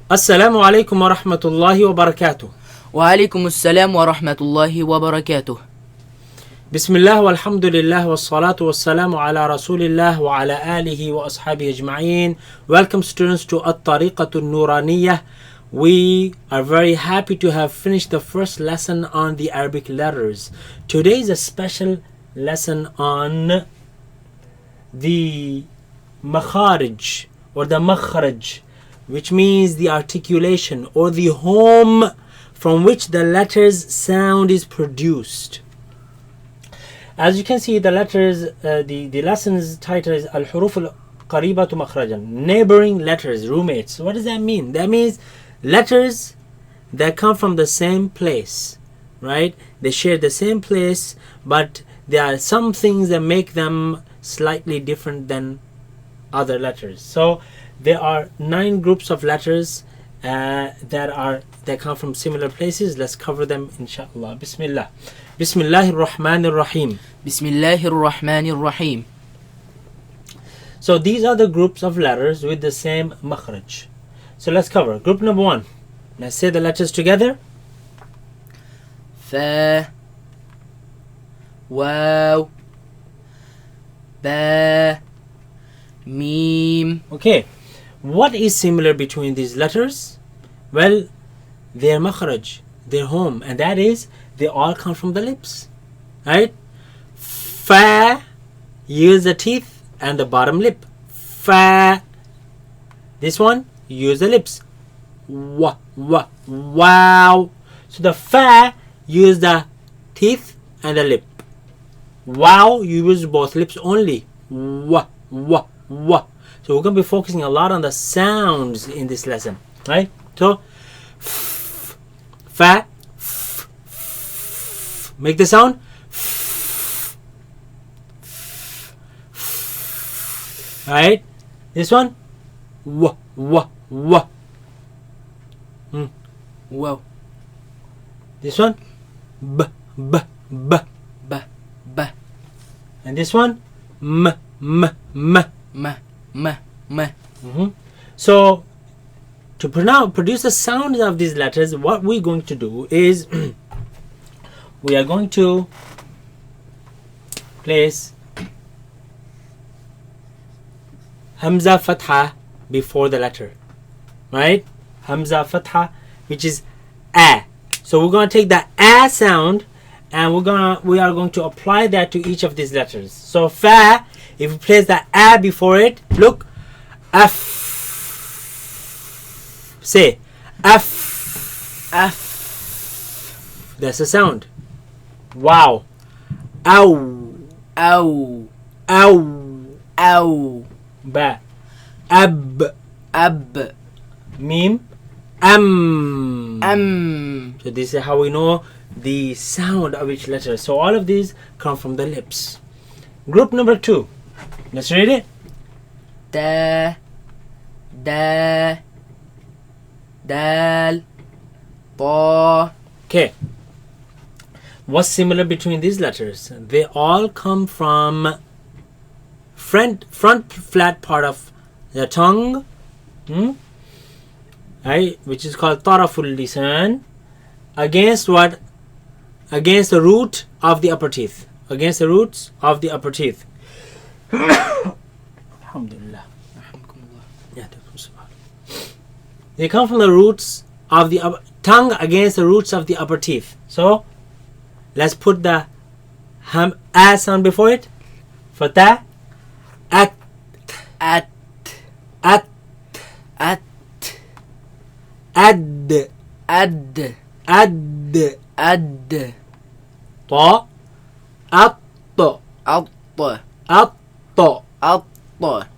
Assalamu alaikum wa rahmatullahi wa barakatuh. Wa alaikum assalam wa rahmatullahi wa barakatuh. Bismillah walhamdulillah wa salatu wa salamu ala rasulillah wa ala alihi wa ashabihi ajma'een. Welcome students to ቃኢደኑራንያ. We are very happy to have finished the first lesson on the Arabic letters. Today is a special lesson on the makharij or the makhraj, which means the articulation or the home from which the letters sound is produced. As you can see, the letters, the lesson's title is Al-Huruf al-Qaribatu Makhrajan, neighboring letters, roommates. What does that mean? That means letters that come from the same place, right? They share the same place, but there are some things that make them slightly different than other letters. So there are 9 groups of letters that come from similar places. Let's cover them inshallah. Bismillah. Bismillahir Rahmanir Rahim. Bismillahir Rahmanir Rahim. So these are the groups of letters with the same makhraj. So let's cover group number 1. Let's say the letters together. Fa, Waw, Ba, Mim. Okay. What is similar between these letters? Well, their makhraj, their home, and that is they all come from the lips, right? Fa, use the teeth and the bottom lip. Fa. This one, use the lips. Wa, wa, wow. So the fa, use the teeth and the lip. Wow, you use both lips only. Wa, wa, wa. So we're going to be focusing a lot on the sounds in this lesson, right? So, f, fa, f, f, make the sound. F, f, right? This one, wa, wa, wa. Wow. This one, b, b, b. Ba, ba, And this one, m, m, m. Ma, ma, ma. So, to produce the sounds of these letters, what we're going to do is we are going to place Hamza Fatha before the letter, right? Hamza Fatha, which is A. So we're going to take the A sound and we are going to apply that to each of these letters. So Fa, if we place the A before it, look, F. Say F. F. That's the sound. Wow. Ow. Ow. Ow. Ow. Ba. Ab. Ab. Mim. So this is how we know the sound of each letter. So all of these come from the lips. Group number 2. Let's read it. Da, da, dal, ta. Okay. What's similar between these letters? They all come from front flat part of the tongue, right, which is called taraful lisan, against what? Against the root of the upper teeth. Against the roots of the upper teeth. Alhamdulillah. They come from the roots of the tongue against the roots of the upper teeth. So let's put the A sound before it. Fatah. At. At. At. At. Ad. Ad. Ad. Ad. Ta. At. At. At. At.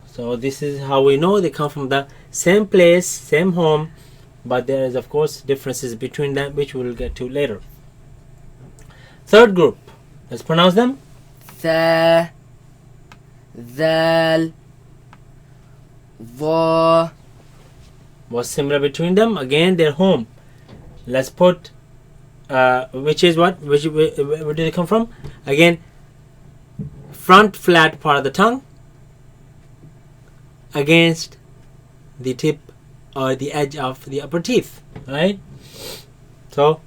So this is how we know they come from the same place, same home, but there is of course differences between them, which we'll get to later. Third group, let's pronounce them. Tha, Zal, Va. What's similar between them? Again, their home. Let's put which is what? Where do they come from? Again, front flat part of the tongue against the tip or the edge of the upper teeth, right? So,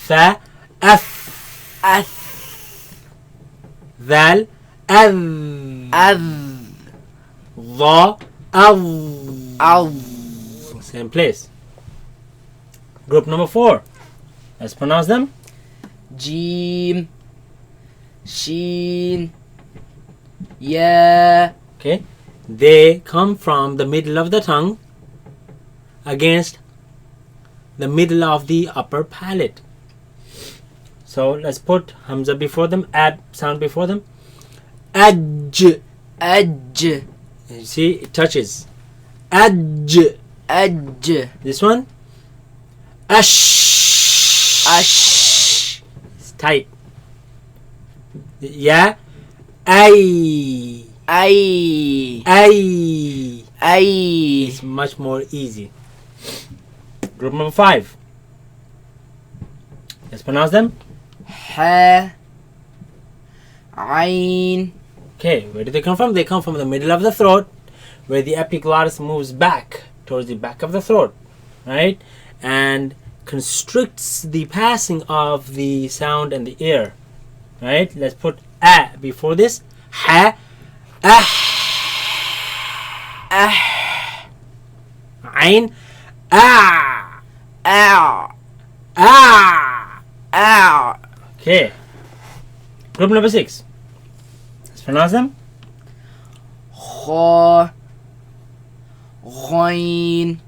tha, ath, ذال ضا same place. Group number 4. Let's pronounce them. Jim, Shin, Ya. Okay. They come from the middle of the tongue against the middle of the upper palate. So let's put Hamza before them, ab sound before them. Aj. Aj, You see, it touches. Aj. Aj, This one. Ash. Ash, It's tight. Yeah. Ay. Ay, Ay. Ay. It's much more easy. Group number 5. Let's pronounce them. Ha, Ain. Okay, where do they come from? They come from the middle of the throat, where the epiglottis moves back towards the back of the throat, right? And constricts the passing of the sound and the air, right? Let's put a before this. Ha, Ain, Ow, ah. ow. Okay. Group number 6. Let's pronounce them. Kha, Ghain,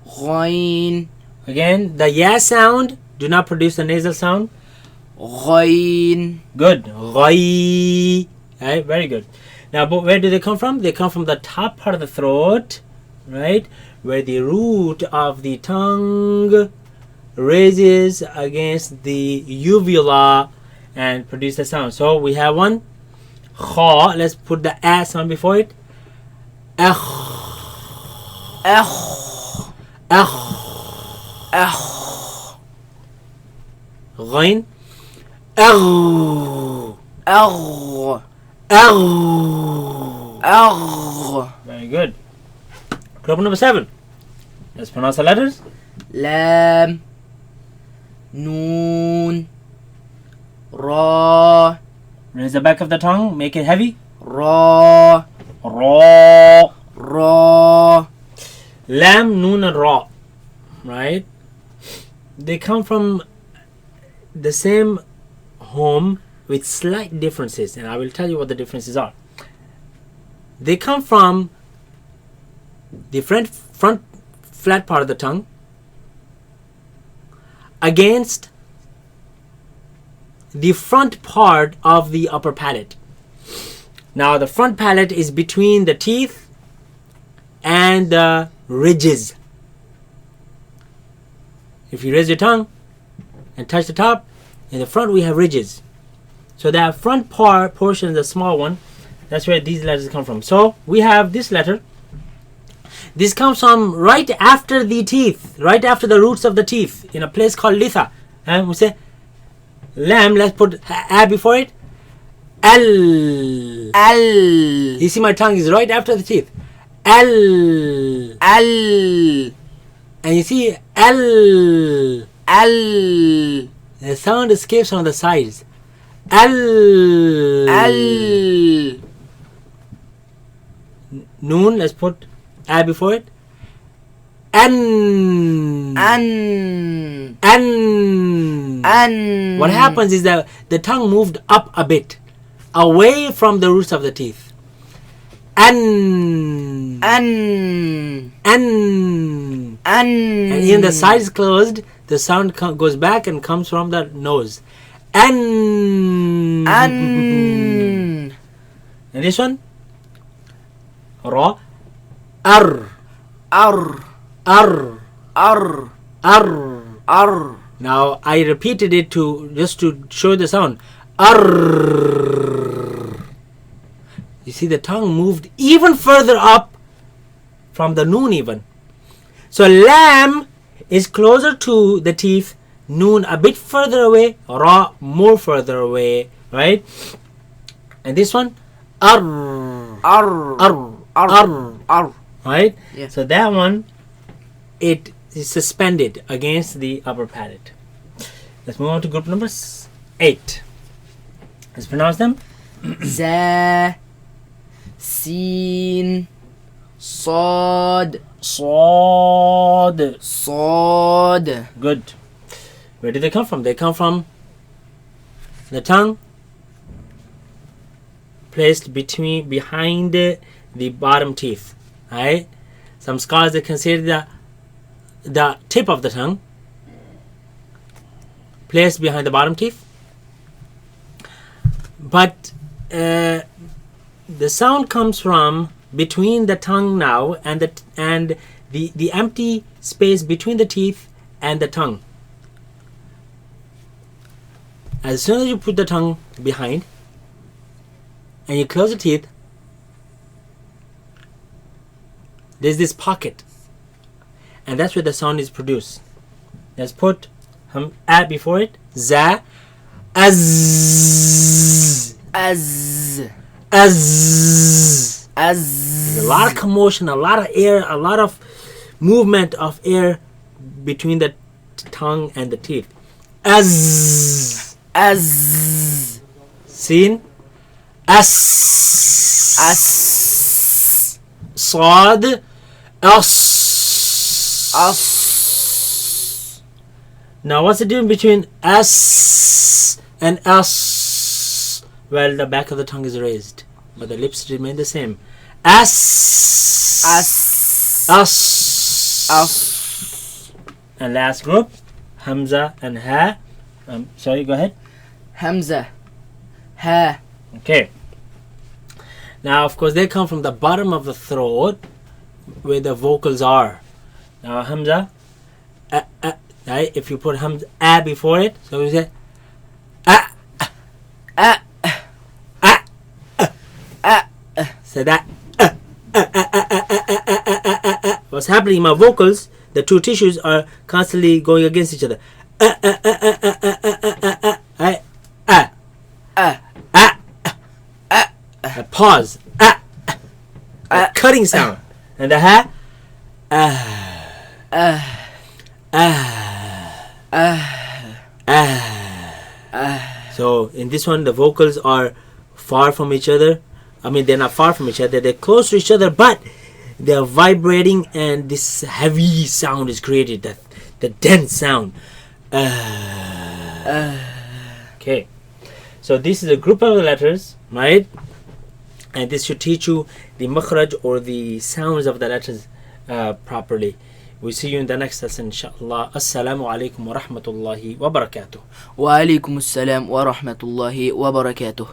Ghain, Again, the ya sound. Do not produce the nasal sound. Ghain. Good. Ghai. Right, very good. Now, but where do they come from? They come from the top part of the throat, right? Where the root of the tongue raises against the uvula and produce the sound. So we have one. Kha. Let's put the a sound before it. Akh. Akh, Akh. akh. Ghain. Agh. Agh, Agh. agh. Very good. Group number 7. Let's pronounce the letters. Lam, Noon, Ra, Raise the back of the tongue. Make it heavy. Ra, Ra. Ra. Lam, Noon, and Ra. Right? They come from the same home with slight differences, and I will tell you what the differences are. They come from the front flat part of the tongue against the front part of the upper palate. Now, the front palate is between the teeth and the ridges. If you raise your tongue and touch the top, in the front we have ridges. So that front portion, the small one, that's where these letters come from. So we have this letter. This comes from right after the teeth, right after the roots of the teeth, in a place called litha. And we say lam. Let's put a before it. Al. Al, You see, my tongue is right after the teeth. Al. Al, And you see Al. Al, The sound escapes on the sides. Al. Al. Noon. Let's put a before it. An. An, An. An. What happens is that the tongue moved up a bit, away from the roots of the teeth. An. An, An. An. And in the sides closed, the sound goes back and comes from the nose. An. An. And this one? Ra. Ar. Ar, Ar. Ar, Ar. Ar. Now I repeated it just to show the sound. Arr. You see, the tongue moved even further up from the noon even. So lam is closer to the teeth, noon a bit further away, ra more further away, right? And this one, arr. Ar, Arr. Ar. Right? Yeah. So that one, it is suspended against the upper palate. Let's move on to group number 8. Let's pronounce them. Za, Sin, Sad. Sad. Sad. Good. Where do they come from? They come from the tongue placed behind the bottom teeth. Right? Some scholars, they consider the tip of the tongue placed behind the bottom teeth. But the sound comes from between the tongue now and the empty space between the teeth and the tongue. As soon as you put the tongue behind and you close the teeth, there's this pocket, and that's where the sound is produced. Let's put a before it. Za, az, Az. az. Az. There's a lot of commotion, a lot of air, a lot of movement of air between the tongue and the teeth. Az. Az. Sin. As. As. Sad. As. As. Now what's the difference between as and as? Well, the back of the tongue is raised, but the lips remain the same. As. As. As. As. And last group, Hamza and Ha. Sorry, go ahead. Hamza. Ha. Okay. Now, of course, they come from the bottom of the throat, where the vocals are. Now, Hamza, right? If you put Hamza a before it, so we say so that what's happening in my vocals, the two tissues are constantly going against each other. A pause, a cutting sound, and the ha, So in this one, the vocals are far from each other. I mean, they're not far from each other, they're close to each other, but they're vibrating, and this heavy sound is created, the dense sound. Okay, so this is a group of letters, right? And this should teach you the makhraj, or the sounds of the letters properly. We see you in the next lesson, inshallah. Assalamu alaikum wa rahmatullahi wa barakatuh. Wa alaikum assalam wa rahmatullahi wa barakatuh.